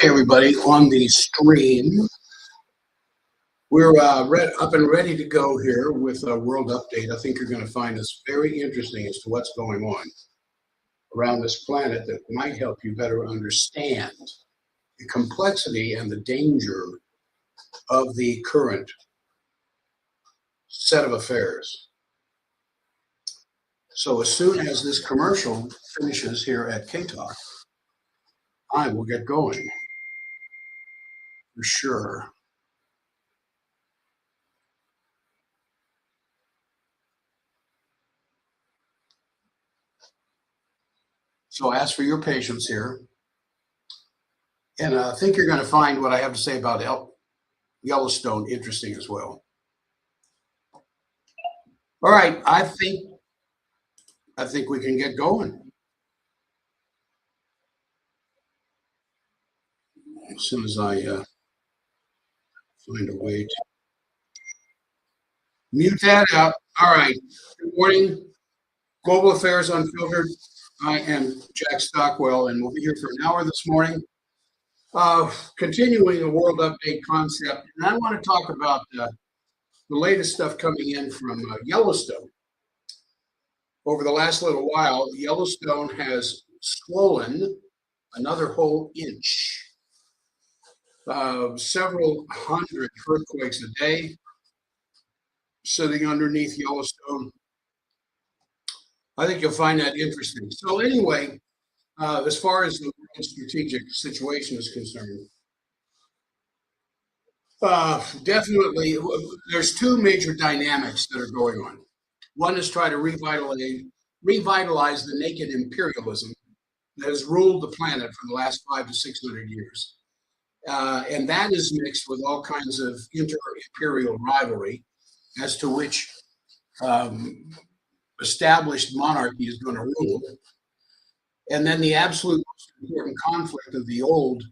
Hey everybody on the stream. We're up and ready to go here with a world update. I think you're going to find this very interesting as to what's going on around this planet that might help you better understand the complexity and the danger of the current set of affairs. So as soon as this commercial finishes here at K-Talk, I will get going for sure. So I ask for your patience here. And I think you're going to find what I have to say about Yellowstone interesting as well. All right, I think we can get going as soon as I find a way to mute that out. All right. Good morning, Global Affairs Unfiltered. I am Jack Stockwell, and we'll be here for an hour this morning, continuing a world update concept. And I want to talk about the latest stuff coming in from Yellowstone. Over the last little while, Yellowstone has swollen another whole inch. Several hundred earthquakes a day sitting underneath Yellowstone. I think you'll find that interesting. So anyway, as far as the world strategic situation is concerned, definitely there's two major dynamics that are going on. One is try to revitalize the naked imperialism that has ruled the planet for the last 500 to 600 years. And that is mixed with all kinds of inter-imperial rivalry as to which established monarchy is going to rule. And then the absolute most important conflict of the old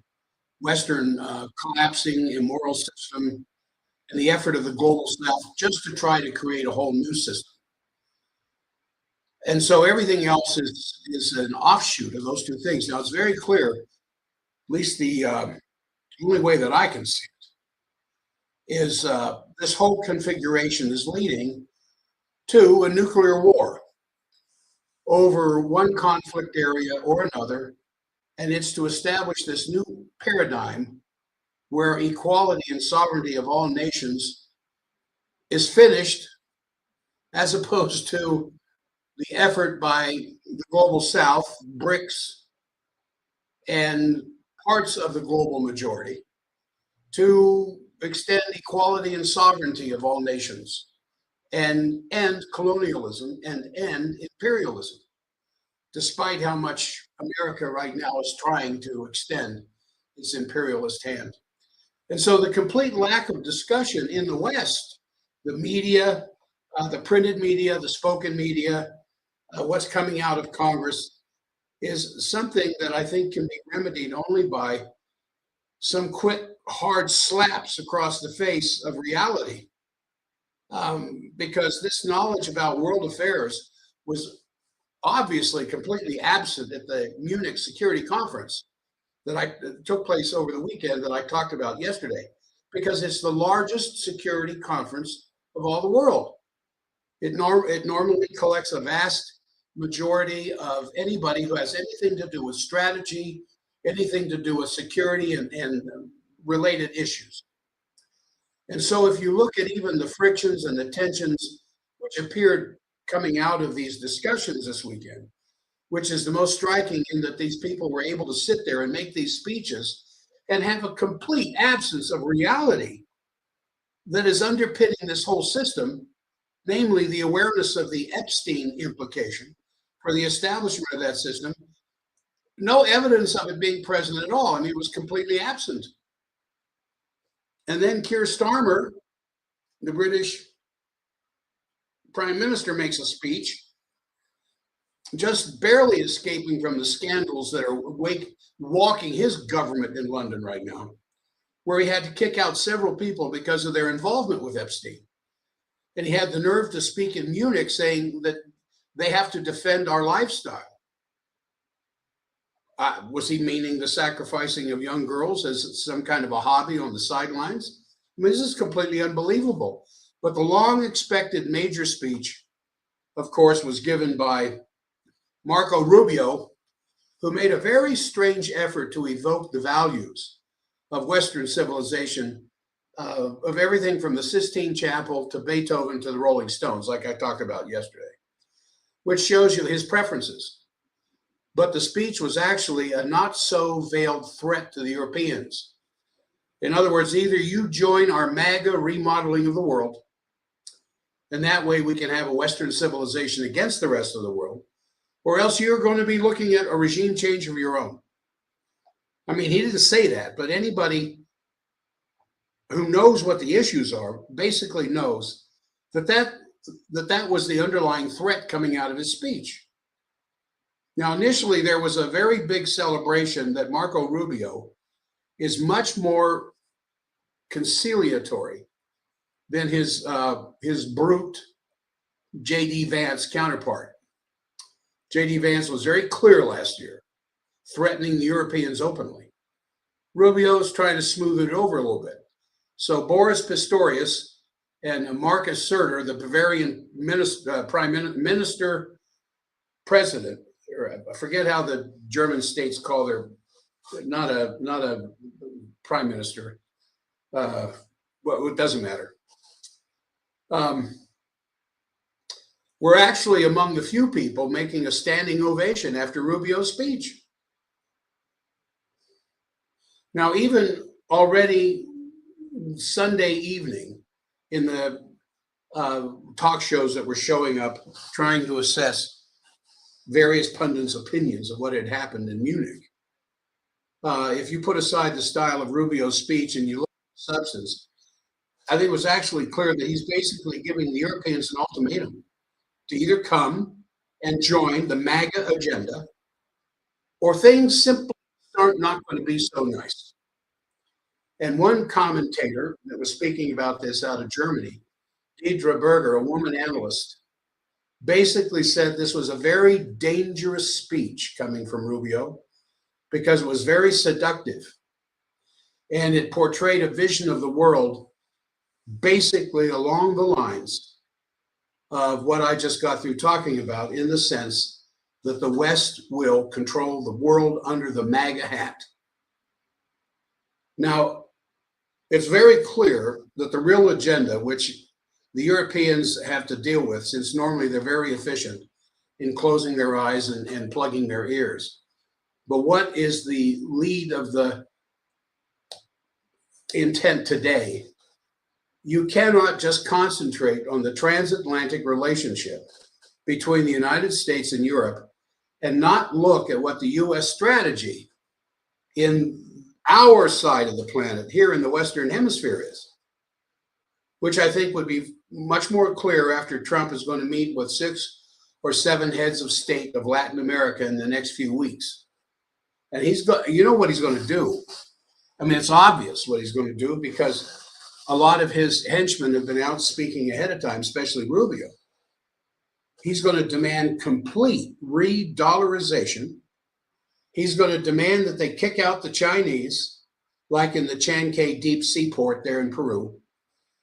Western collapsing immoral system and the effort of the global South just to try to create a whole new system. And so everything else is an offshoot of those two things. Now, it's very clear, at least the only way that I can see it, is this whole configuration is leading to a nuclear war over one conflict area or another, and it's to establish this new paradigm where equality and sovereignty of all nations is finished, as opposed to the effort by the global South, BRICS, and parts of the global majority to extend equality and sovereignty of all nations and end colonialism and end imperialism, despite how much America right now is trying to extend its imperialist hand. And so the complete lack of discussion in the West, the media, the printed media, the spoken media, what's coming out of Congress, is something that I think can be remedied only by some quick, hard slaps across the face of reality. Because this knowledge about world affairs was obviously completely absent at the Munich Security Conference that took place over the weekend that I talked about yesterday, because it's the largest security conference of all the world. It normally collects a vast majority of anybody who has anything to do with strategy, anything to do with security and related issues. And so if you look at even the frictions and the tensions which appeared coming out of these discussions this weekend, which is the most striking in that these people were able to sit there and make these speeches and have a complete absence of reality that is underpinning this whole system, namely the awareness of the Epstein implication for the establishment of that system. No evidence of it being present at all. I mean, it was completely absent. And then Keir Starmer, the British Prime Minister, makes a speech, just barely escaping from the scandals that are walking his government in London right now, where he had to kick out several people because of their involvement with Epstein. And he had the nerve to speak in Munich saying that they have to defend our lifestyle. Was he meaning the sacrificing of young girls as some kind of a hobby on the sidelines? I mean, this is completely unbelievable. But the long expected major speech, of course, was given by Marco Rubio, who made a very strange effort to evoke the values of Western civilization, of everything from the Sistine Chapel to Beethoven to the Rolling Stones, like I talked about yesterday, which shows you his preferences. But the speech was actually a not so veiled threat to the Europeans. In other words, either you join our MAGA remodeling of the world, and that way we can have a Western civilization against the rest of the world, or else you're going to be looking at a regime change of your own. I mean, he didn't say that, but anybody who knows what the issues are basically knows that was the underlying threat coming out of his speech. Now, initially, there was a very big celebration that Marco Rubio is much more conciliatory than his brute J.D. Vance counterpart. J.D. Vance was very clear last year, threatening the Europeans openly. Rubio is trying to smooth it over a little bit. So Boris Pistorius and Markus Söder, the Bavarian prime minister, president, or I forget how the German states call their, not a prime minister. Well, it doesn't matter. We're actually among the few people making a standing ovation after Rubio's speech. Now, even already Sunday evening in the talk shows that were showing up trying to assess various pundits' opinions of what had happened in Munich, if you put aside the style of Rubio's speech and you look at the substance, I think it was actually clear that he's basically giving the Europeans an ultimatum to either come and join the MAGA agenda, or things simply are not going to be so nice. And one commentator that was speaking about this out of Germany, Deidre Berger, a woman analyst, basically said this was a very dangerous speech coming from Rubio because it was very seductive. And it portrayed a vision of the world basically along the lines of what I just got through talking about, in the sense that the West will control the world under the MAGA hat. Now, it's very clear that the real agenda, which the Europeans have to deal with, since normally they're very efficient in closing their eyes and plugging their ears. But what is the lead of the intent today? You cannot just concentrate on the transatlantic relationship between the United States and Europe and not look at what the U.S. strategy in our side of the planet, here in the Western Hemisphere, is, which I think would be much more clear after Trump is going to meet with 6 or 7 heads of state of Latin America in the next few weeks. And you know what he's going to do. I mean, it's obvious what he's going to do, because a lot of his henchmen have been out speaking ahead of time, especially Rubio. He's going to demand complete re-dollarization. He's going to demand that they kick out the Chinese, like in the Chankay deep seaport there in Peru,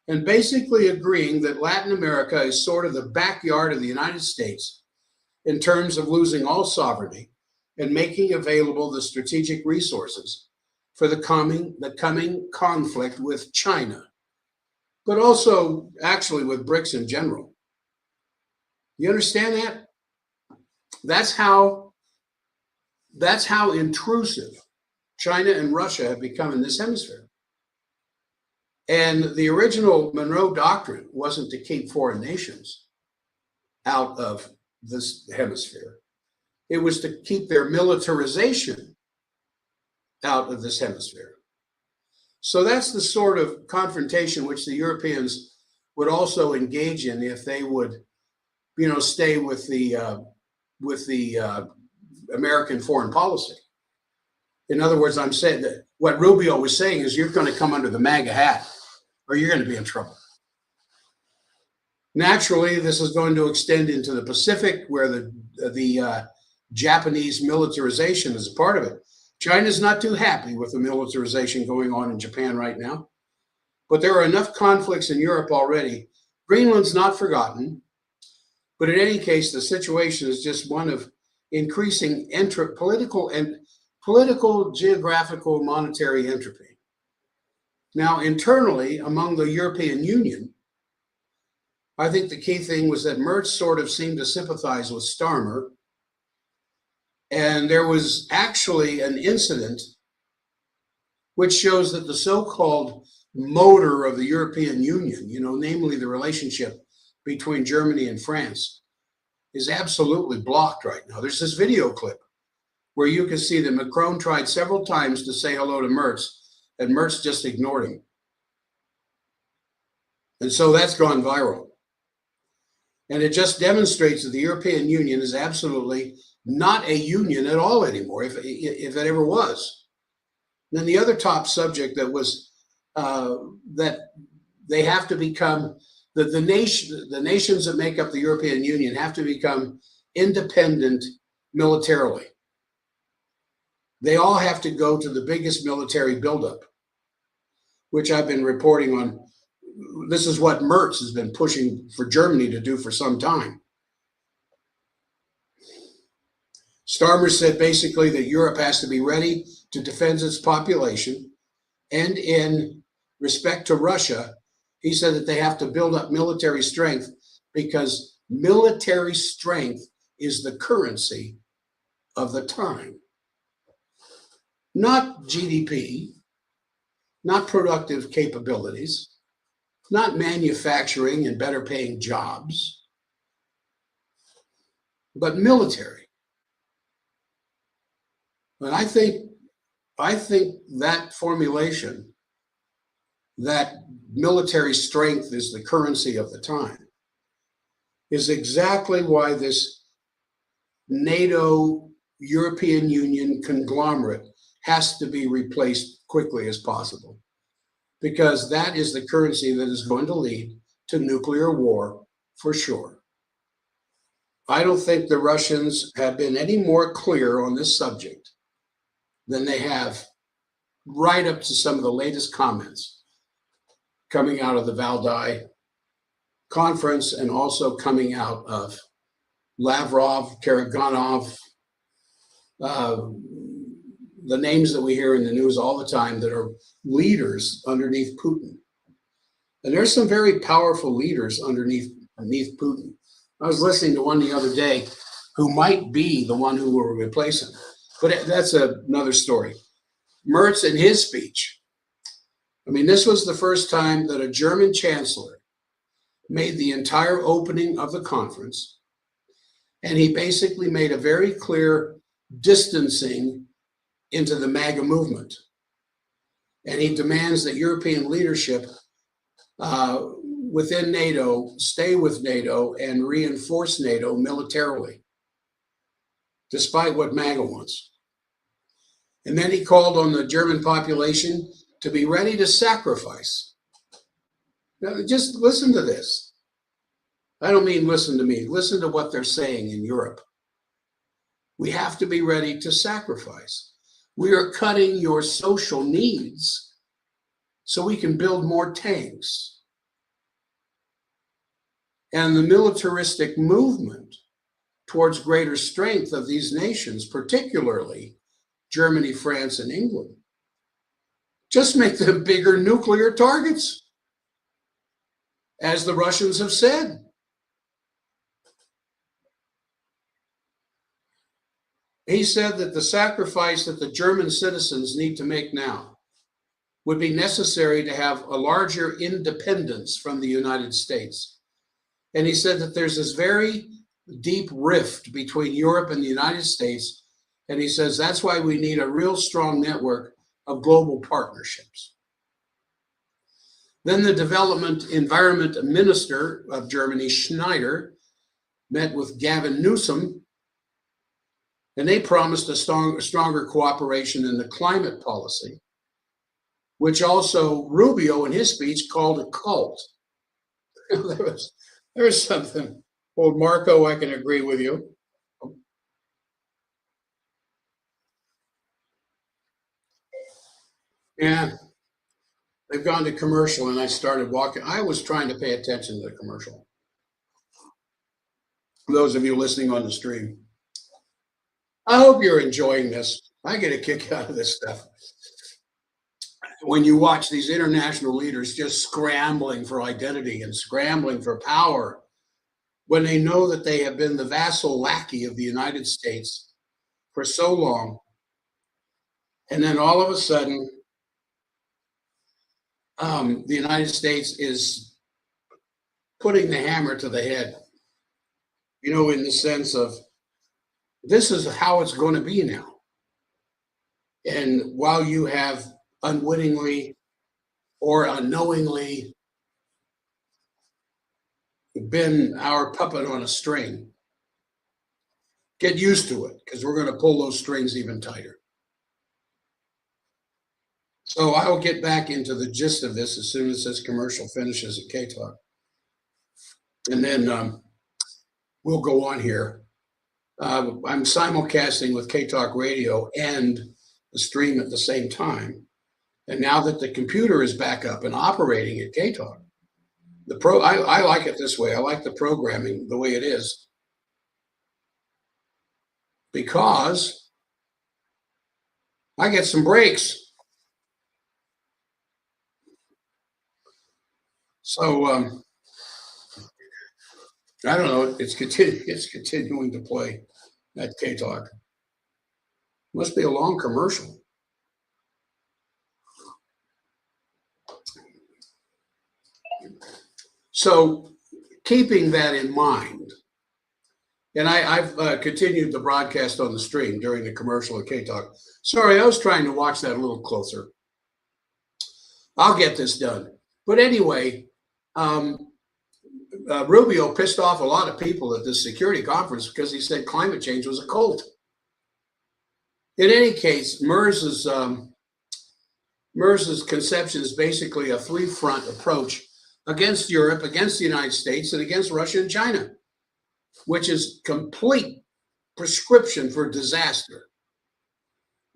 and basically agreeing that Latin America is sort of the backyard of the United States in terms of losing all sovereignty and making available the strategic resources for the coming conflict with China, but also actually with BRICS in general. You understand that? That's how intrusive China and Russia have become in this hemisphere. And the original Monroe Doctrine wasn't to keep foreign nations out of this hemisphere. It was to keep their militarization out of this hemisphere. So that's the sort of confrontation which the Europeans would also engage in if they would, stay with the American foreign policy. In other words, I'm saying that what Rubio was saying is, you're going to come under the MAGA hat, or you're going to be in trouble. Naturally, this is going to extend into the Pacific, where the Japanese militarization as a part of it. China's not too happy with the militarization going on in Japan right now, but there are enough conflicts in Europe already. Greenland's not forgotten, but in any case, the situation is just one of increasing political, geographical, monetary entropy. Now, internally, among the European Union, I think the key thing was that Merz sort of seemed to sympathize with Starmer. And there was actually an incident which shows that the so-called motor of the European Union, namely the relationship between Germany and France, is absolutely blocked right now. There's this video clip where you can see that Macron tried several times to say hello to Merz, and Merz just ignored him. And so that's gone viral. And it just demonstrates that the European Union is absolutely not a union at all anymore, if it ever was. And then the other top subject that was that they have to become, the nations that make up the European Union have to become independent militarily. They all have to go to the biggest military buildup, which I've been reporting on. This is what Merz has been pushing for Germany to do for some time. Starmer said basically that Europe has to be ready to defend its population. And in respect to Russia, he said that they have to build up military strength because military strength is the currency of the time. Not GDP, not productive capabilities, not manufacturing and better paying jobs, but military. And I think that formulation, that military strength is the currency of the time, is exactly why this NATO European Union conglomerate has to be replaced quickly as possible, because that is the currency that is going to lead to nuclear war for sure. I don't think the Russians have been any more clear on this subject than they have right up to some of the latest comments coming out of the Valdai conference and also coming out of Lavrov, Karaganov, the names that we hear in the news all the time that are leaders underneath Putin. And there's some very powerful leaders underneath Putin. I was listening to one the other day who might be the one who will replace him. But that's another story. Merz, in his speech, this was the first time that a German chancellor made the entire opening of the conference, and he basically made a very clear distancing into the MAGA movement. And he demands that European leadership within NATO stay with NATO and reinforce NATO militarily, despite what MAGA wants. And then he called on the German population to be ready to sacrifice. Now, just listen to this. I don't mean listen to me. Listen to what they're saying in Europe. We have to be ready to sacrifice. We are cutting your social needs so we can build more tanks. And the militaristic movement towards greater strength of these nations, particularly Germany, France, and England, just make them bigger nuclear targets, as the Russians have said. He said that the sacrifice that the German citizens need to make now would be necessary to have a larger independence from the United States. And he said that there's this very deep rift between Europe and the United States. And he says that's why we need a real strong network of global partnerships. Then the Development Environment Minister of Germany, Schneider, met with Gavin Newsom, and they promised a stronger cooperation in the climate policy, which also Rubio in his speech called a cult. there was something. Old Marco, I can agree with you. Yeah, they've gone to commercial, and I started walking. I was trying to pay attention to the commercial. For those of you listening on the stream, I hope you're enjoying this. I get a kick out of this stuff. When you watch these international leaders just scrambling for identity and scrambling for power, when they know that they have been the vassal lackey of the United States for so long, and then all of a sudden, the United States is putting the hammer to the head, in the sense of this is how it's going to be now. And while you have unwittingly or unknowingly been our puppet on a string, get used to it, because we're going to pull those strings even tighter. So I will get back into the gist of this as soon as this commercial finishes at K-Talk. And then we'll go on here. I'm simulcasting with K-Talk Radio and the stream at the same time. And now that the computer is back up and operating at K-Talk, I like it this way. I like the programming the way it is, because I get some breaks. So I don't know. It's continuing to play at K-Talk. Must be a long commercial. So keeping that in mind, and I've continued the broadcast on the stream during the commercial at K-Talk. Sorry, I was trying to watch that a little closer. I'll get this done. But anyway, Rubio pissed off a lot of people at this security conference because he said climate change was a cult. In any case, MERS's conception is basically a three-front approach against Europe, against the United States, and against Russia and China, which is complete prescription for disaster.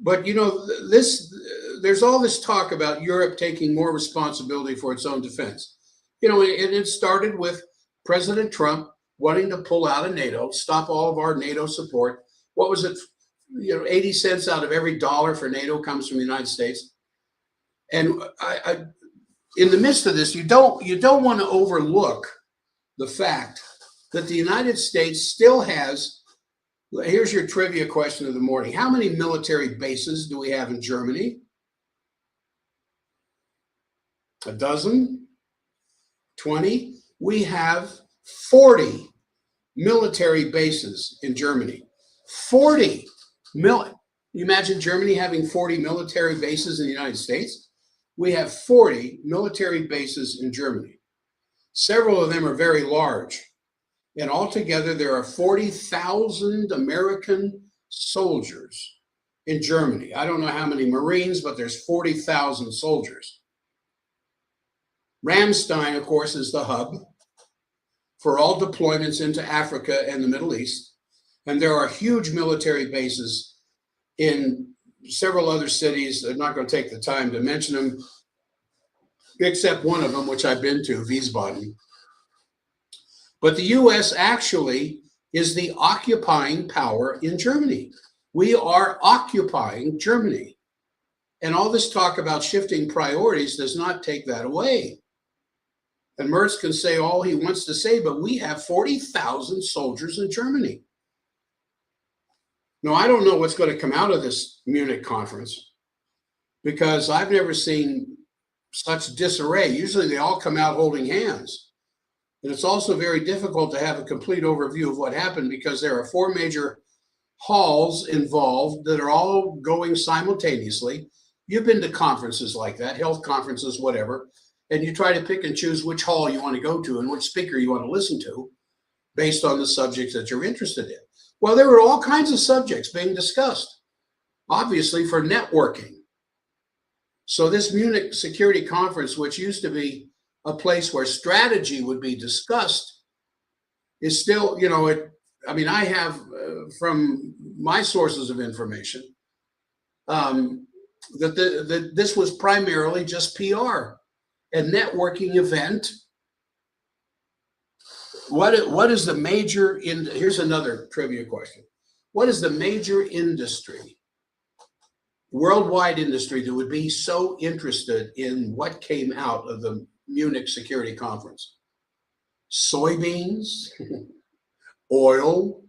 But there's all this talk about Europe taking more responsibility for its own defense. And it started with President Trump wanting to pull out of NATO, stop all of our NATO support. What was it? 80 cents out of every dollar for NATO comes from the United States. And in the midst of this, you don't want to overlook the fact that the United States still has. Here's your trivia question of the morning. How many military bases do we have in Germany? A dozen? 20? We have 40 military bases in Germany. 40 million. You imagine Germany having 40 military bases in the United States? We have 40 military bases in Germany. Several of them are very large. And altogether, there are 40,000 American soldiers in Germany. I don't know how many Marines, but there's 40,000 soldiers. Ramstein, of course, is the hub for all deployments into Africa and the Middle East. And there are huge military bases in several other cities. I'm not going to take the time to mention them, except one of them, which I've been to, Wiesbaden. But the U.S. actually is the occupying power in Germany. We are occupying Germany. And all this talk about shifting priorities does not take that away. And Merz can say all he wants to say, but we have 40,000 soldiers in Germany. Now, I don't know what's going to come out of this Munich conference, because I've never seen such disarray. Usually they all come out holding hands. And it's also very difficult to have a complete overview of what happened, because there are 4 major halls involved that are all going simultaneously. You've been to conferences like that, health conferences, whatever, and you try to pick and choose which hall you want to go to and which speaker you want to listen to based on the subjects that you're interested in. Well, there were all kinds of subjects being discussed, obviously for networking. So this Munich Security Conference, which used to be a place where strategy would be discussed, is still, I have from my sources of information, that this was primarily just PR, a networking event. What is the major here's another trivia question. What is the major industry, worldwide industry, that would be so interested in what came out of the Munich Security Conference? Soybeans, oil,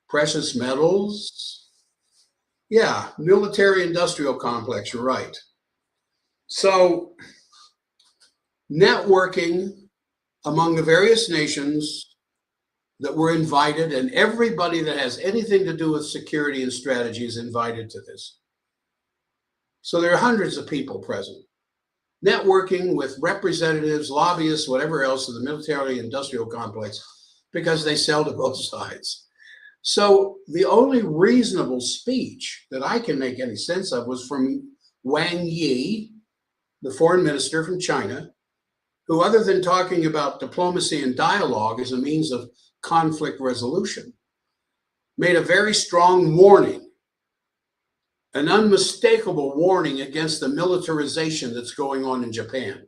precious metals. Yeah, military industrial complex, you're right. So networking among the various nations that were invited, and everybody that has anything to do with security and strategy is invited to this. So there are hundreds of people present, networking with representatives, lobbyists, whatever else of the military industrial complex, because they sell to both sides. So the only reasonable speech that I can make any sense of was from Wang Yi, the foreign minister from China, who, other than talking about diplomacy and dialogue as a means of conflict resolution, made a very strong warning, an unmistakable warning against the militarization that's going on in Japan.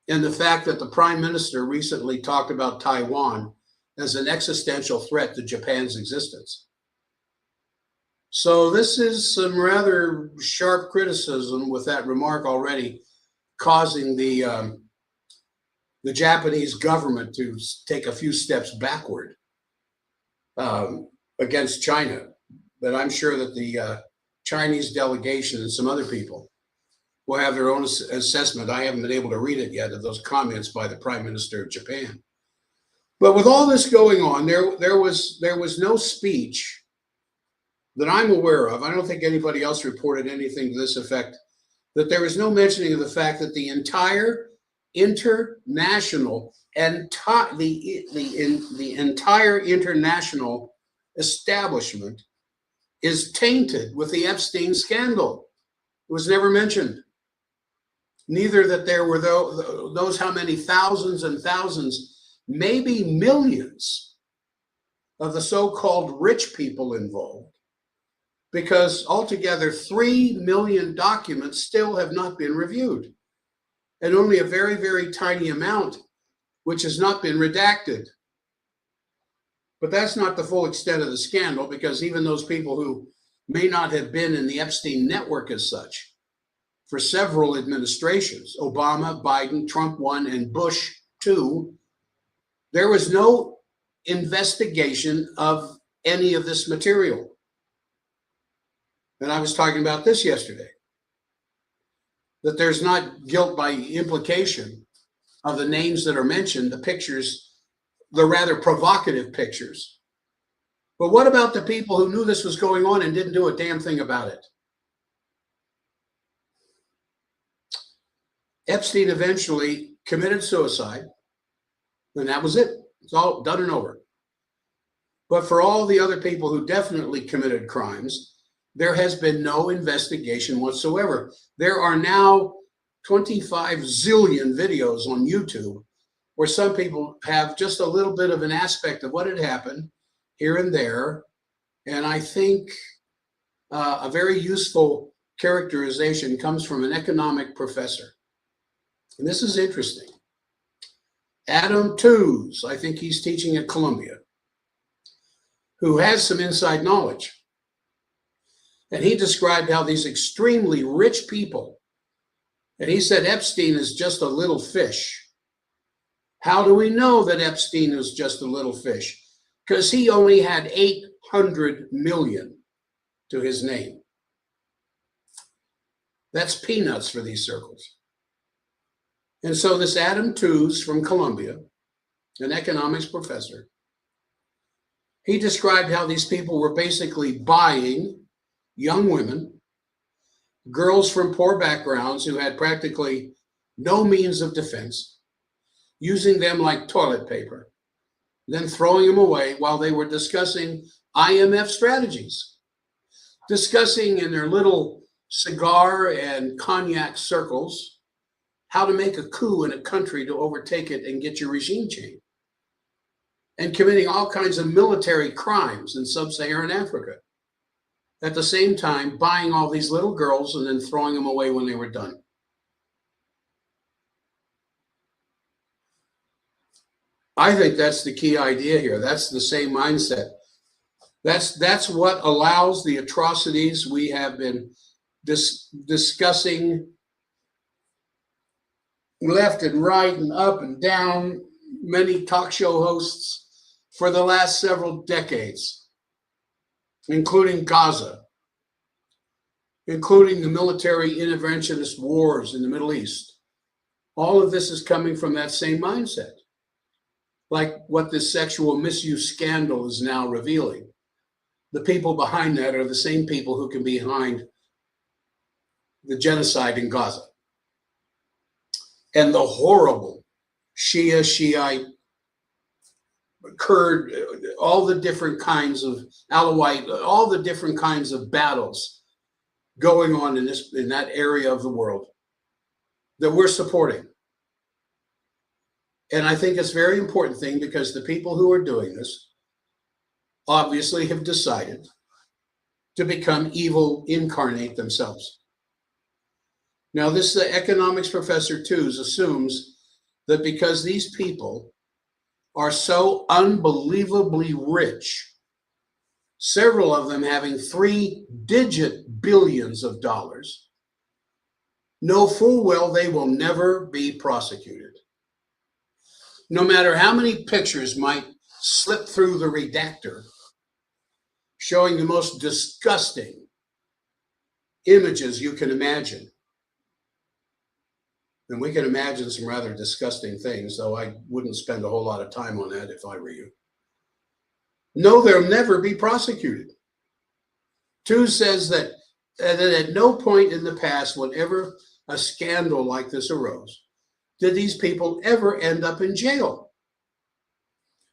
And the fact that the prime minister recently talked about Taiwan as an existential threat to Japan's existence. So this is some rather sharp criticism with that remark already causing the Japanese government to take a few steps backward against China. But I'm sure that the Chinese delegation and some other people will have their own assessment. I haven't been able to read it yet, of those comments by the Prime Minister of Japan. But with all this going on, there was no speech that I'm aware of. I don't think anybody else reported anything to this effect, that there was no mentioning of the fact that the entire international and the entire international establishment is tainted with the Epstein scandal. It was never mentioned. Neither that there were those how many thousands and thousands, maybe millions of the so-called rich people involved, because altogether 3 million documents still have not been reviewed, and only a very, very tiny amount which has not been redacted. But that's not the full extent of the scandal, because even those people who may not have been in the Epstein network as such for several administrations, Obama, Biden, Trump 1, and Bush 2, there was no investigation of any of this material. And I was talking about this yesterday, that there's not guilt by implication of the names that are mentioned, the pictures, the rather provocative pictures. But what about the people who knew this was going on and didn't do a damn thing about it? Epstein eventually committed suicide, and that was it. It's all done and over. But for all the other people who definitely committed crimes, there has been no investigation whatsoever. There are now 25 zillion videos on YouTube where some people have just a little bit of an aspect of what had happened here and there. And I think a very useful characterization comes from an economic professor. And this is interesting. Adam Tooze, I think he's teaching at Columbia, who has some inside knowledge. And he described how these extremely rich people, and he said Epstein is just a little fish. How do we know that Epstein is just a little fish? Because he only had 800 million to his name. That's peanuts for these circles. And so this Adam Tooze from Columbia, an economics professor, he described how these people were basically buying young women, girls from poor backgrounds who had practically no means of defense, using them like toilet paper, then throwing them away while they were discussing IMF strategies, discussing in their little cigar and cognac circles how to make a coup in a country to overtake it and get your regime changed, and committing all kinds of military crimes in sub-Saharan Africa. at the same time buying all these little girls and then throwing them away when they were done. I think that's the key idea here. That's the same mindset. That's what allows the atrocities we have been discussing left and right and up and down, many talk show hosts for the last several decades, including Gaza, including the military interventionist wars in the Middle East. All of this is coming from that same mindset, like what this sexual misuse scandal is now revealing. The people behind that are the same people who can be behind the genocide in Gaza and the horrible Shiite, Kurd, all the different kinds of Alawite, all the different kinds of battles going on in that area of the world that we're supporting. And I think it's a very important thing because the people who are doing this obviously have decided to become evil incarnate themselves. Now, this economics professor Tooze assumes that because these people are so unbelievably rich, several of them having 3-digit billions of dollars, know full well they will never be prosecuted. No matter how many pictures might slip through the redactor showing the most disgusting images you can imagine. And we can imagine some rather disgusting things, though I wouldn't spend a whole lot of time on that if I were you. No, they'll never be prosecuted. Tooze says that at no point in the past, whenever a scandal like this arose, did these people ever end up in jail.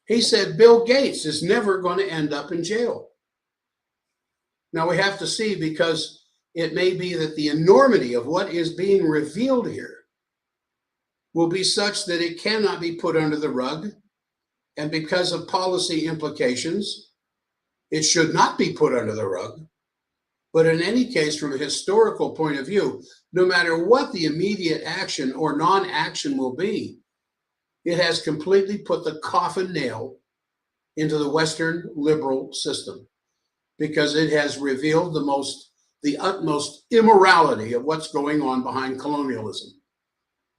He said Bill Gates is never going to end up in jail. Now we have to see, because it may be that the enormity of what is being revealed here will be such that it cannot be put under the rug. And because of policy implications, it should not be put under the rug. But in any case, from a historical point of view, no matter what the immediate action or non-action will be, it has completely put the coffin nail into the Western liberal system, because it has revealed the utmost immorality of what's going on behind colonialism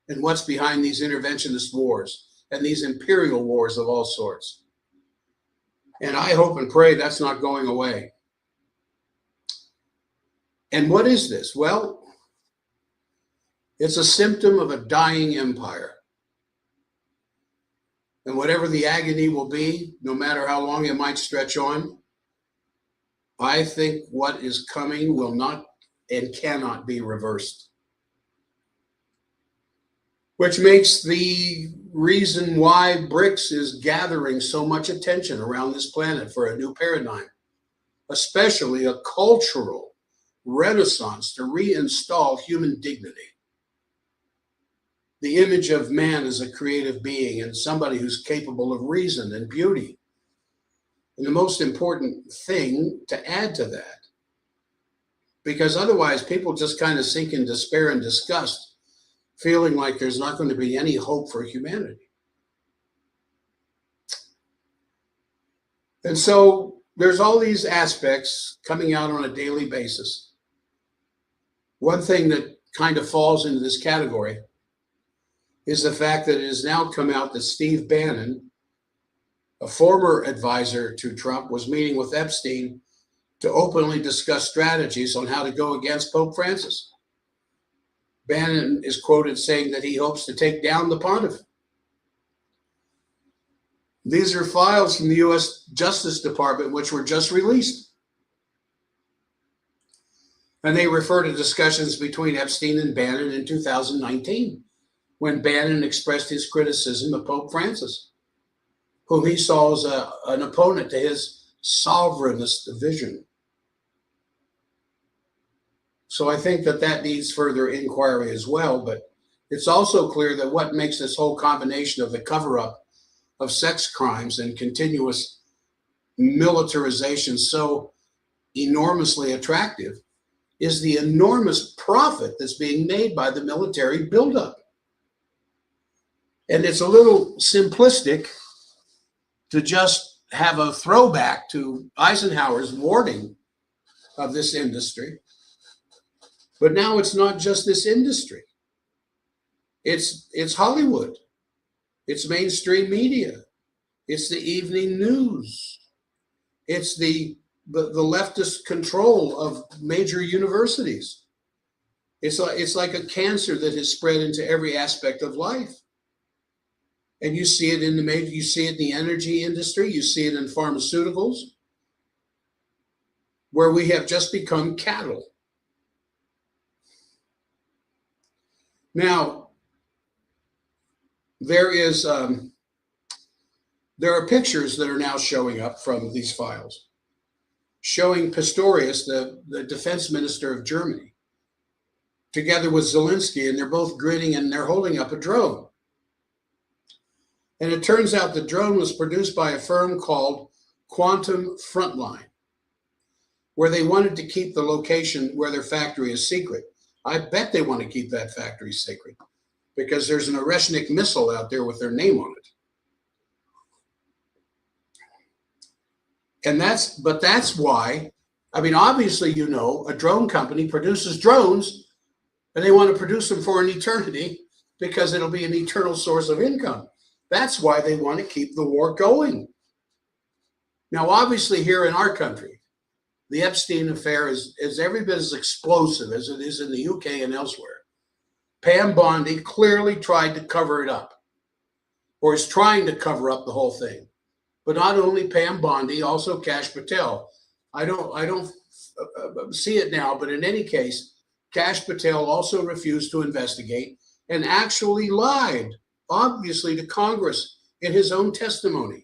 and what's behind these interventionist wars and these imperial wars of all sorts. And I hope and pray that's not going away. And what is this? Well, it's a symptom of a dying empire. And whatever the agony will be, no matter how long it might stretch on, I think what is coming will not and cannot be reversed. Which makes the reason why BRICS is gathering so much attention around this planet for a new paradigm, especially a cultural renaissance to reinstall human dignity. The image of man as a creative being and somebody who's capable of reason and beauty. And the most important thing to add to that, because otherwise people just kind of sink in despair and disgust, feeling like there's not going to be any hope for humanity. And so there's all these aspects coming out on a daily basis. One thing that kind of falls into this category is the fact that it has now come out that Steve Bannon, a former advisor to Trump, was meeting with Epstein to openly discuss strategies on how to go against Pope Francis. Bannon is quoted saying that he hopes to take down the pontiff. These are files from the U.S. Justice Department, which were just released. And they refer to discussions between Epstein and Bannon in 2019, when Bannon expressed his criticism of Pope Francis, whom he saw as an opponent to his sovereignist vision. So I think that needs further inquiry as well, but it's also clear that what makes this whole combination of the cover-up of sex crimes and continuous militarization so enormously attractive is the enormous profit that's being made by the military buildup. And it's a little simplistic to just have a throwback to Eisenhower's warning of this industry. But now it's not just this industry. It's Hollywood. It's mainstream media. It's the evening news. It's the leftist control of major universities. It's like a cancer that has spread into every aspect of life. And you see it in you see it in the energy industry, you see it in pharmaceuticals, where we have just become cattle. Now, there are pictures that are now showing up from these files, showing Pistorius, the defense minister of Germany, together with Zelensky, and they're both grinning and they're holding up a drone. And it turns out the drone was produced by a firm called Quantum Frontline, where they wanted to keep the location where their factory is secret. I bet they want to keep that factory secret because there's an Oreshnik missile out there with their name on it. And that's why, I mean, obviously, you know, a drone company produces drones and they want to produce them for an eternity because it'll be an eternal source of income. That's why they want to keep the war going. Now, obviously, here in our country, the Epstein affair is every bit as explosive as it is in the UK and elsewhere. Pam Bondi clearly tried to cover it up, or is trying to cover up the whole thing. But not only Pam Bondi, also Kash Patel. I don't see it now, but in any case, Kash Patel also refused to investigate and actually lied, obviously, to Congress in his own testimony.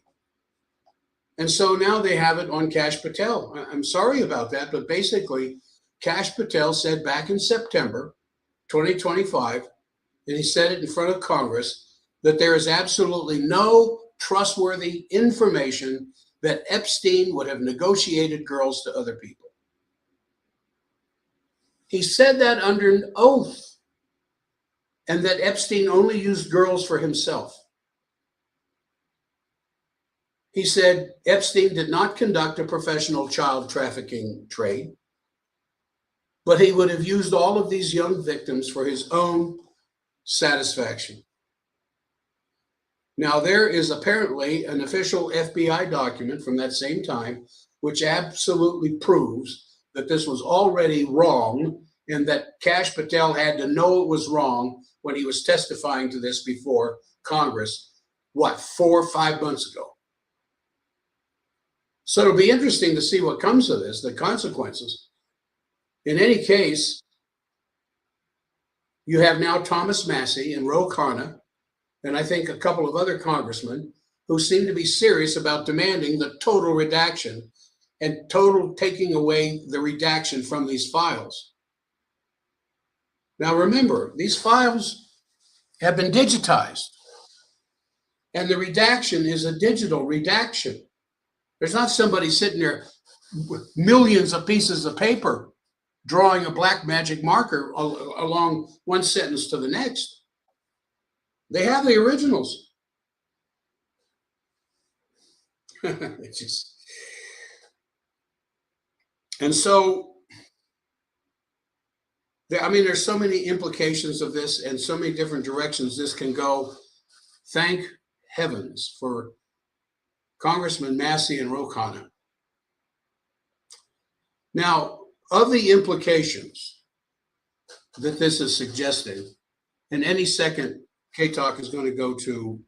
And so now they have it on Kash Patel. I'm sorry about that, but basically, Kash Patel said back in September 2025, and he said it in front of Congress, that there is absolutely no trustworthy information that Epstein would have negotiated girls to other people. He said that under an oath, and that Epstein only used girls for himself. He said Epstein did not conduct a professional child trafficking trade, but he would have used all of these young victims for his own satisfaction. Now, there is apparently an official FBI document from that same time, which absolutely proves that this was already wrong and that Kash Patel had to know it was wrong when he was testifying to this before Congress, 4 or 5 months ago. So it'll be interesting to see what comes of this, the consequences. In any case, you have now Thomas Massie and Ro Khanna, and I think a couple of other congressmen who seem to be serious about demanding the total redaction and total taking away the redaction from these files. Now remember, these files have been digitized, and the redaction is a digital redaction. There's not somebody sitting there with millions of pieces of paper drawing a black magic marker along one sentence to the next. They have the originals. And so, I mean, there's so many implications of this and so many different directions this can go. Thank heavens for Congressman Massie and Ro Khanna. Now, of the implications that this is suggesting, in any second, K-Talk is going to go to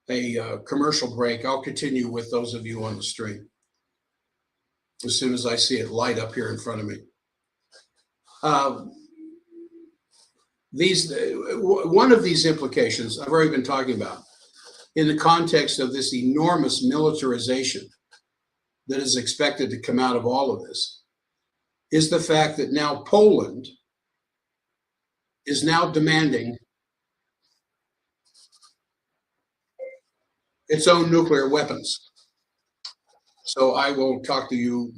a commercial break. I'll continue with those of you on the stream as soon as I see it light up here in front of me. One of these implications I've already been talking about in the context of this enormous militarization that is expected to come out of all of this is the fact that now Poland is now demanding its own nuclear weapons. So I will talk to you,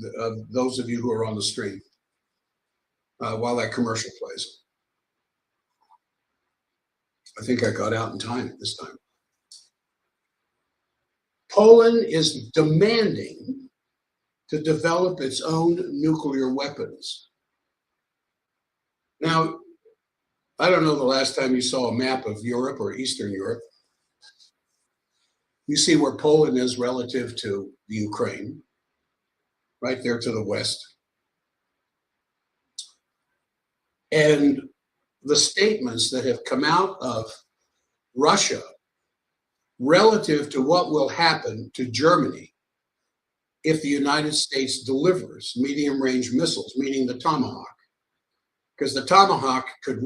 those of you who are on the stream, while that commercial plays. I think I got out in time this time. Poland is demanding to develop its own nuclear weapons. Now, I don't know the last time you saw a map of Europe or Eastern Europe. You see where Poland is relative to the Ukraine, right there to the west. And the statements that have come out of Russia relative to what will happen to Germany if the United States delivers medium-range missiles, meaning the Tomahawk, because the Tomahawk can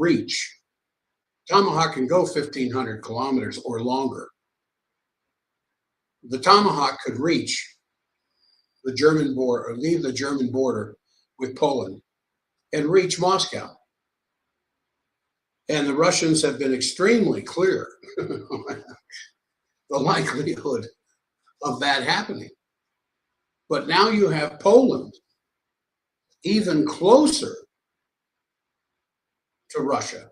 go 1,500 kilometers or longer. The Tomahawk could reach the German border, or leave the German border with Poland and reach Moscow. And the Russians have been extremely clear the likelihood of that happening. But now you have Poland even closer to Russia,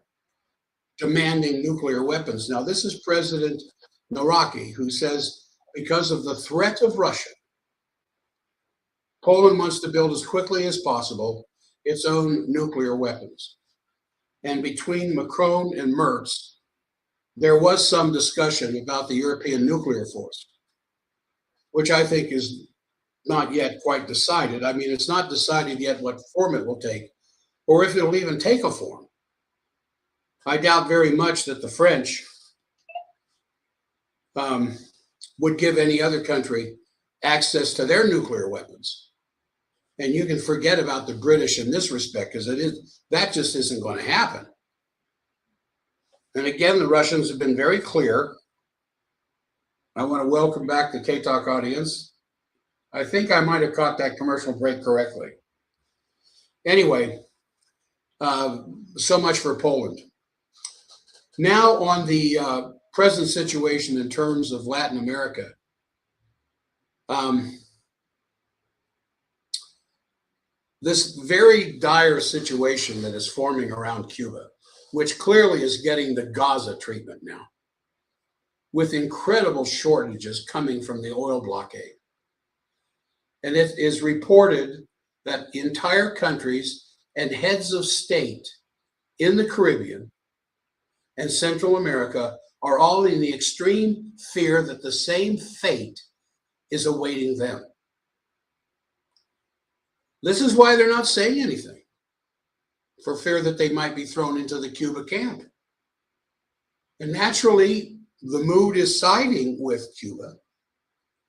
demanding nuclear weapons. Now, this is President Naraki, who says because of the threat of Russia, Poland wants to build as quickly as possible its own nuclear weapons. And between Macron and Merz, there was some discussion about the European nuclear force, which I think is not yet quite decided. I mean, it's not decided yet what form it will take, or if it'll even take a form. I doubt very much that the French would give any other country access to their nuclear weapons. And you can forget about the British in this respect, because that just isn't going to happen. And again, the Russians have been very clear. I want to welcome back the K-Talk audience. I think I might have caught that commercial break correctly. Anyway, so much for Poland. Now on the present situation in terms of Latin America. This very dire situation that is forming around Cuba, which clearly is getting the Gaza treatment now, with incredible shortages coming from the oil blockade. And it is reported that entire countries and heads of state in the Caribbean and Central America are all in the extreme fear that the same fate is awaiting them. This is why they're not saying anything, for fear that they might be thrown into the Cuba camp. And naturally, the mood is siding with Cuba,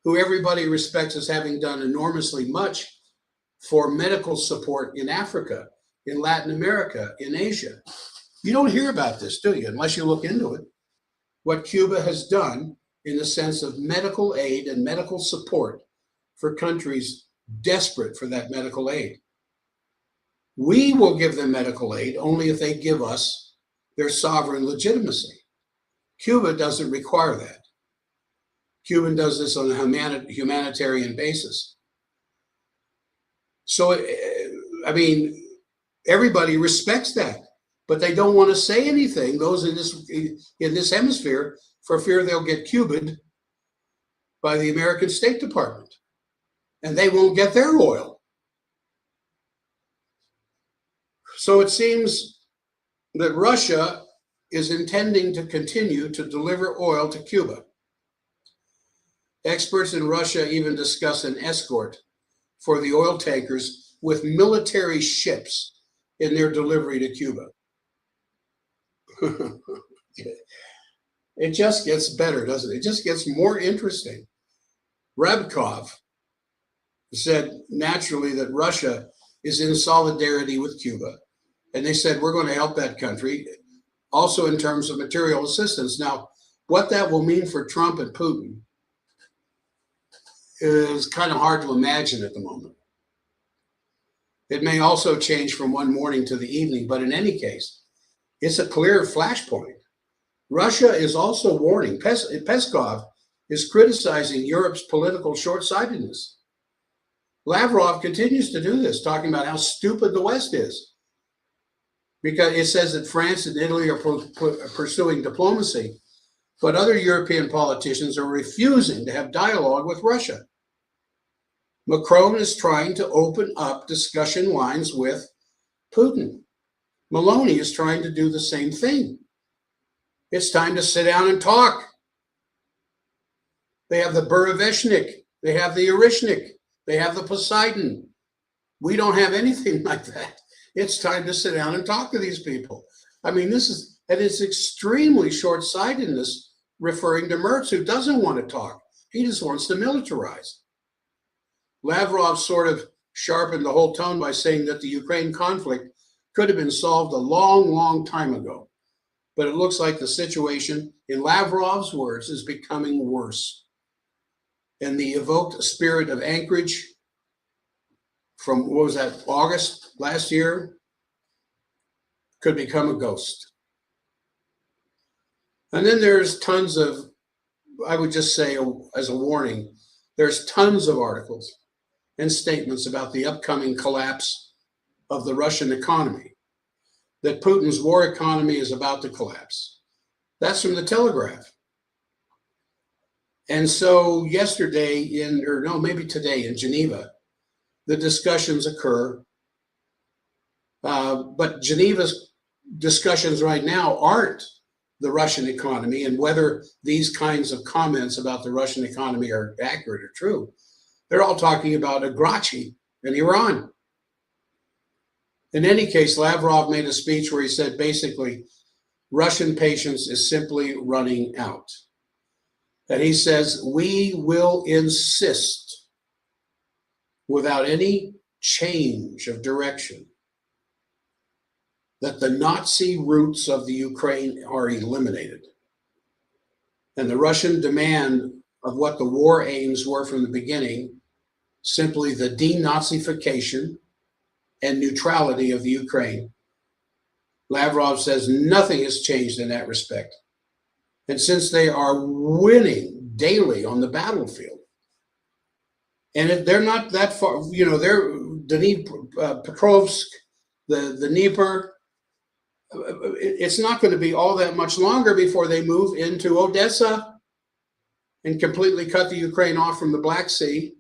who everybody respects as having done enormously much for medical support in Africa, in Latin America, in Asia. You don't hear about this, do you, unless you look into it? What Cuba has done in the sense of medical aid and medical support for countries desperate for that medical aid. We will give them medical aid only if they give us their sovereign legitimacy. Cuba doesn't require that. Cuba does this on a humanitarian basis. So, I mean, everybody respects that, but they don't want to say anything, those in this hemisphere, for fear they'll get Cubaned by the American State Department, and they won't get their oil. So it seems that Russia is intending to continue to deliver oil to Cuba. Experts in Russia even discuss an escort for the oil tankers with military ships in their delivery to Cuba. It just gets better, doesn't it? It just gets more interesting. Rabkov said naturally that Russia is in solidarity with Cuba. And they said, we're going to help that country also in terms of material assistance. Now, what that will mean for Trump and Putin is kind of hard to imagine at the moment. It may also change from one morning to the evening, but in any case, it's a clear flashpoint. Russia is also warning. Peskov is criticizing Europe's political short-sightedness. Lavrov continues to do this, talking about how stupid the West is, because it says that France and Italy are pursuing diplomacy, but other European politicians are refusing to have dialogue with Russia. Macron is trying to open up discussion lines with Putin. Meloni is trying to do the same thing. It's time to sit down and talk. They have the Bureveshnik, they have the Orishnik, they have the Poseidon. We don't have anything like that. It's time to sit down and talk to these people. I mean, it's extremely short-sightedness referring to Merz, who doesn't want to talk. He just wants to militarize. Lavrov sort of sharpened the whole tone by saying that the Ukraine conflict could have been solved a long, long time ago. But it looks like the situation, in Lavrov's words, is becoming worse. And the evoked spirit of Anchorage from, what was that, August last year, could become a ghost. And then there's tons of, I would just say as a warning, there's tons of articles and statements about the upcoming collapse of the Russian economy, that Putin's war economy is about to collapse. That's from the Telegraph. And so yesterday maybe today in Geneva, the discussions occur. But Geneva's discussions right now aren't the Russian economy and whether these kinds of comments about the Russian economy are accurate or true. They're all talking about Agrachi and Iran. In any case, Lavrov made a speech where he said basically, Russian patience is simply running out. And he says, we will insist without any change of direction that the Nazi roots of the Ukraine are eliminated. And the Russian demand of what the war aims were from the beginning, simply the denazification and neutrality of the Ukraine. Lavrov says nothing has changed in that respect. And since they are winning daily on the battlefield, and if they're not that far, they're Petrovsk, the Dnieper, it's not going to be all that much longer before they move into Odessa and completely cut the Ukraine off from the Black Sea.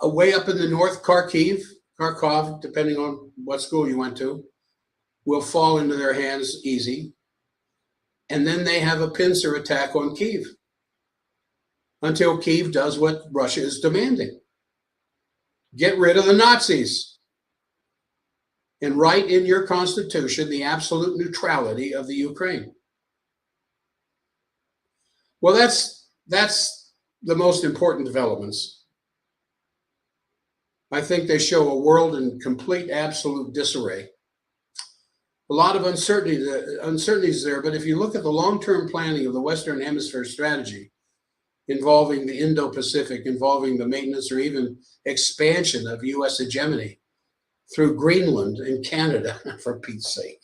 Way up in the north, Kharkov, depending on what school you went to, will fall into their hands easy. And then they have a pincer attack on Kyiv until Kyiv does what Russia is demanding. Get rid of the Nazis and write in your constitution the absolute neutrality of the Ukraine. Well, that's the most important developments. I think they show a world in complete, absolute disarray. A lot of uncertainties there, but if you look at the long-term planning of the Western Hemisphere strategy involving the Indo-Pacific, involving the maintenance or even expansion of U.S. hegemony through Greenland and Canada, for Pete's sake.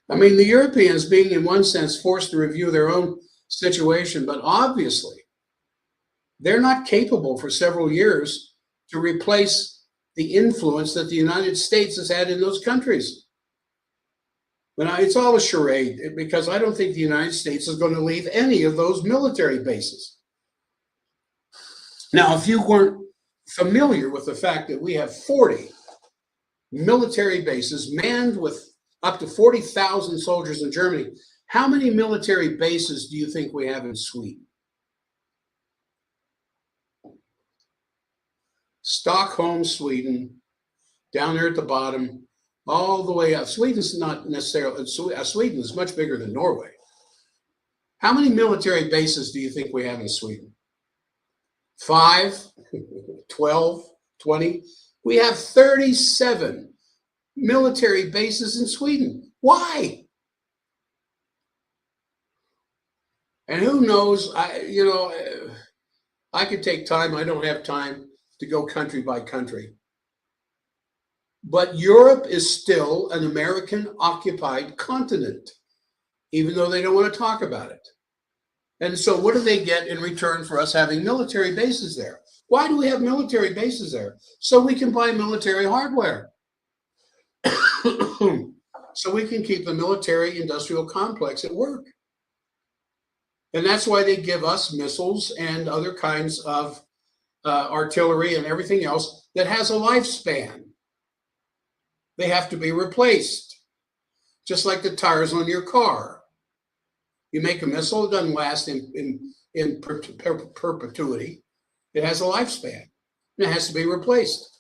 I mean, the Europeans being in one sense forced to review their own situation, but obviously they're not capable for several years to replace the influence that the United States has had in those countries. But it's all a charade, because I don't think the United States is going to leave any of those military bases. Now, if you weren't familiar with the fact that we have 40 military bases manned with up to 40,000 soldiers in Germany, how many military bases do you think we have in Sweden? Stockholm, Sweden, down there at the bottom, all the way up. Sweden's not necessarily, Sweden is much bigger than Norway. How many military bases do you think we have in Sweden? 5, 12, 20? We have 37 military bases in Sweden. Why? And who knows, I could take time, I don't have time to go country by country. But Europe is still an American-occupied continent, even though they don't want to talk about it. And so what do they get in return for us having military bases there? Why do we have military bases there? So we can buy military hardware. So we can keep the military industrial complex at work. And that's why they give us missiles and other kinds of artillery and everything else that has a lifespan. They have to be replaced, just like the tires on your car. You make a missile, it doesn't last in perpetuity. It has a lifespan, and it has to be replaced.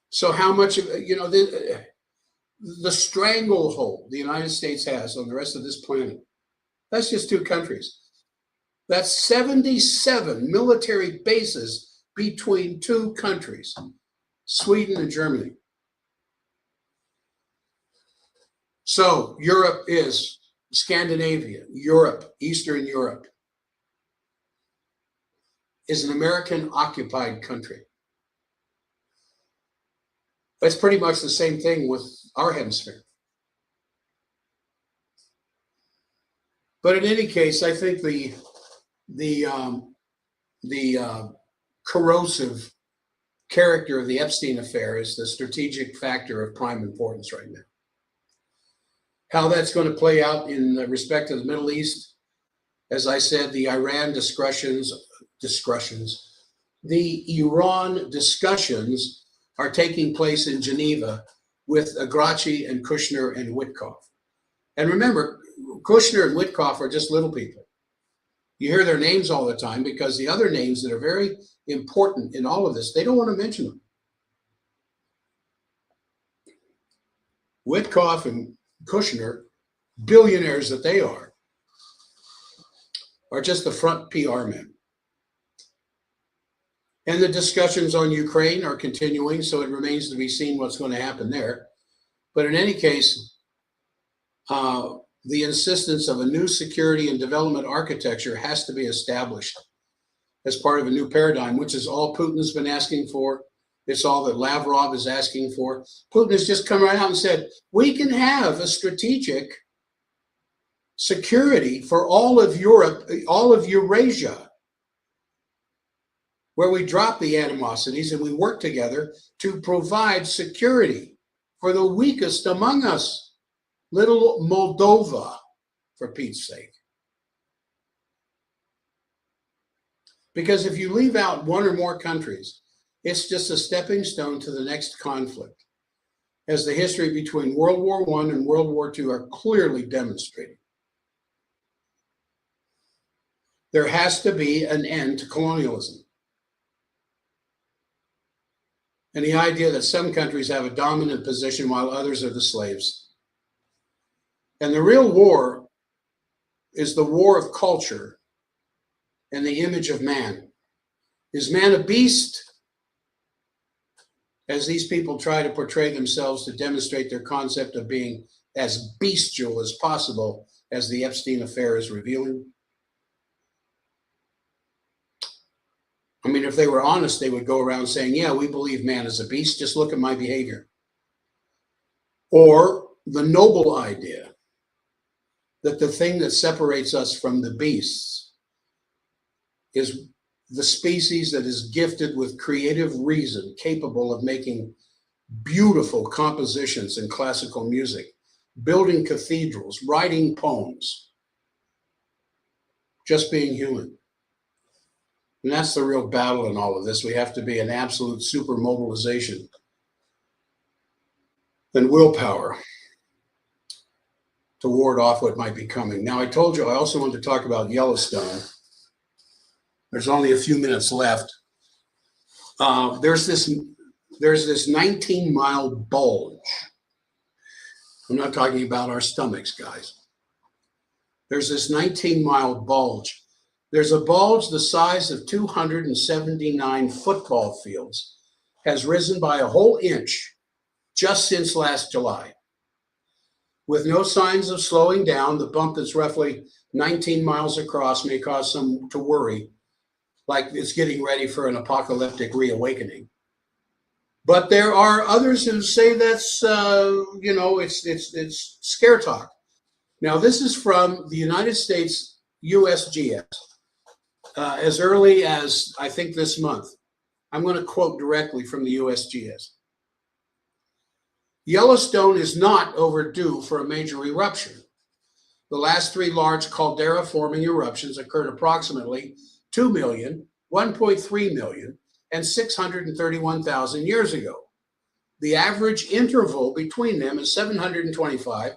So how much of, the stranglehold the United States has on the rest of this planet, that's just two countries. That's 77 military bases between two countries, Sweden and Germany. So Europe is Scandinavia, Europe, Eastern Europe is an American occupied country. That's pretty much the same thing with our hemisphere. But in any case, I think the corrosive character of the Epstein affair is the strategic factor of prime importance right now. How that's going to play out in respect to the Middle East, as I said, the Iran discussions, the Iran discussions are taking place in Geneva with Grachi and Kushner and Witkoff. And remember, Kushner and Witkoff are just little people. You hear their names all the time because the other names that are very important in all of this, they don't want to mention them. Witkoff and Kushner, billionaires that they are just the front PR men. And the discussions on Ukraine are continuing, so it remains to be seen what's going to happen there. But in any case, the insistence of a new security and development architecture has to be established as part of a new paradigm, which is all Putin's been asking for. It's all that Lavrov is asking for. Putin has just come right out and said, we can have a strategic security for all of Europe, all of Eurasia, where we drop the animosities and we work together to provide security for the weakest among us, little Moldova, for Pete's sake. Because if you leave out one or more countries, it's just a stepping stone to the next conflict, as the history between World War I and World War II are clearly demonstrating. There has to be an end to colonialism. And the idea that some countries have a dominant position while others are the slaves. And the real war is the war of culture and the image of man. Is man a beast? As these people try to portray themselves to demonstrate their concept of being as bestial as possible, as the Epstein affair is revealing. I mean, if they were honest, they would go around saying, yeah, we believe man is a beast. Just look at my behavior. Or the noble idea that the thing that separates us from the beasts is the species that is gifted with creative reason, capable of making beautiful compositions in classical music, building cathedrals, writing poems, just being human. And that's the real battle in all of this. We have to be an absolute super mobilization and willpower to ward off what might be coming. Now, I told you I also wanted to talk about Yellowstone. There's only a few minutes left. There's this 19-mile bulge. I'm not talking about our stomachs, guys. There's this 19-mile bulge. There's a bulge the size of 279 football fields, has risen by a whole inch just since last July. With no signs of slowing down, the bump that's roughly 19 miles across may cause some to worry, like it's getting ready for an apocalyptic reawakening. But there are others who say that's, it's scare talk. Now, this is from the United States USGS. as early as, I think, this month. I'm going to quote directly from the USGS. Yellowstone is not overdue for a major eruption. The last three large caldera-forming eruptions occurred approximately 2 million, 1.3 million, and 631,000 years ago. The average interval between them is 725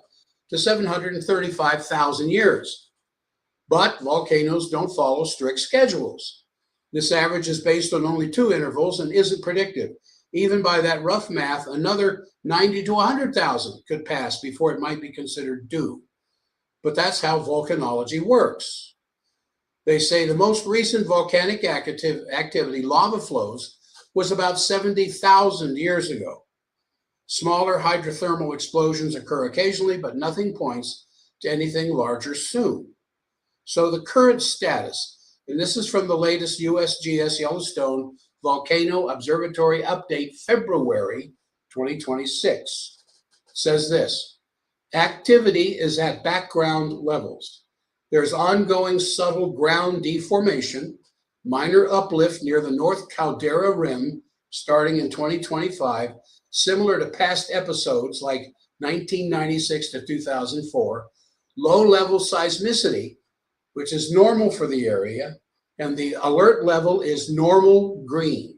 to 735,000 years. But volcanoes don't follow strict schedules. This average is based on only two intervals and isn't predictive. Even by that rough math, another 90 to 100,000 could pass before it might be considered due. But that's how volcanology works. They say the most recent volcanic activity, lava flows, was about 70,000 years ago. Smaller hydrothermal explosions occur occasionally, but nothing points to anything larger soon. So the current status, and this is from the latest USGS Yellowstone Volcano Observatory update, February 2026, says this: activity is at background levels. There's ongoing subtle ground deformation, minor uplift near the North Caldera Rim starting in 2025, similar to past episodes like 1996 to 2004, low-level seismicity, which is normal for the area, and the alert level is normal green.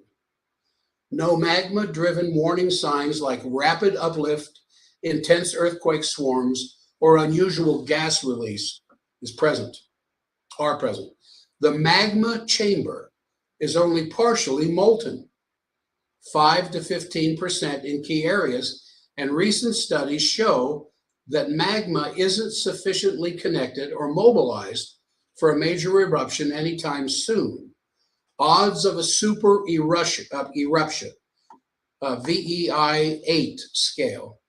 No magma-driven warning signs like rapid uplift, intense earthquake swarms, or unusual gas release are present. The magma chamber is only partially molten, 5 to 15% in key areas, and recent studies show that magma isn't sufficiently connected or mobilized for a major eruption anytime soon. Odds of a super eruption, VEI 8 scale,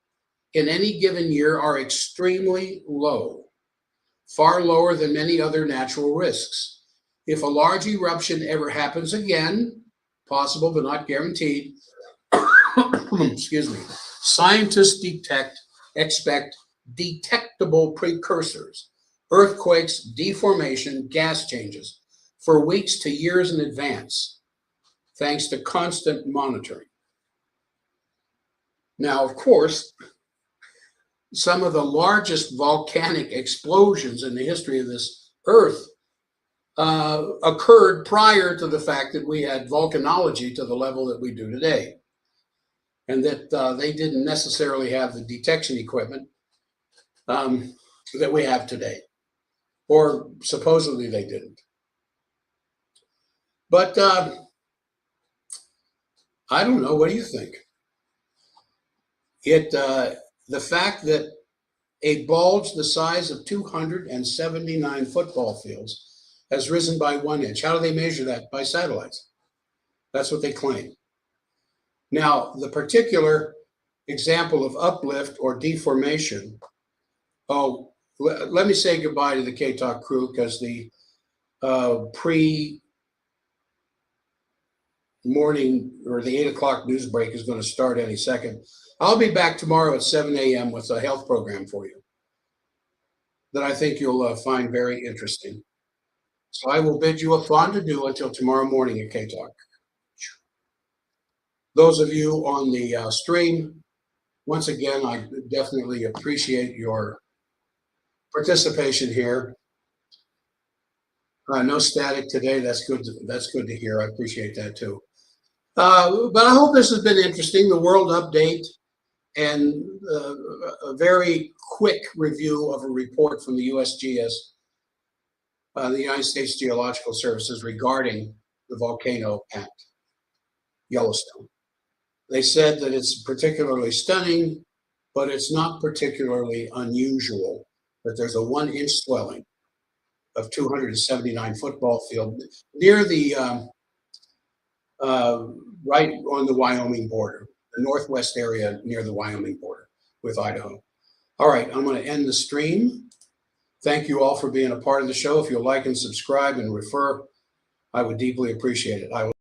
in any given year are extremely low, far lower than many other natural risks. If a large eruption ever happens again, possible but not guaranteed, excuse me, scientists expect detectable precursors, earthquakes, deformation, gas changes, for weeks to years in advance, thanks to constant monitoring. Now, of course, some of the largest volcanic explosions in the history of this Earth occurred prior to the fact that we had volcanology to the level that we do today, and that they didn't necessarily have the detection equipment that we have today, or supposedly they didn't. But I don't know. What do you think? The fact that a bulge the size of 279 football fields has risen by 1 inch. How do they measure that? By satellites. That's what they claim. Now, the particular example of uplift or deformation, let me say goodbye to the K-Talk crew, because the pre-morning or the 8 o'clock news break is going to start any second. I'll be back tomorrow at 7 a.m. with a health program for you that I think you'll find very interesting. So I will bid you a fond adieu until tomorrow morning at K-Talk. Those of you on the stream, once again, I definitely appreciate your participation here. No static today. That's good. That's good to hear. I appreciate that too. But I hope this has been interesting. The world update and a very quick review of a report from the USGS, the United States Geological Services, regarding the volcano at Yellowstone. They said that it's particularly stunning, but it's not particularly unusual that there's a 1 inch swelling of 279 football field near the right on the Wyoming border, the northwest area near the Wyoming border with Idaho. All right, I'm going to end the stream. Thank you all for being a part of the show. If you'll like and subscribe and refer, I would deeply appreciate it. I will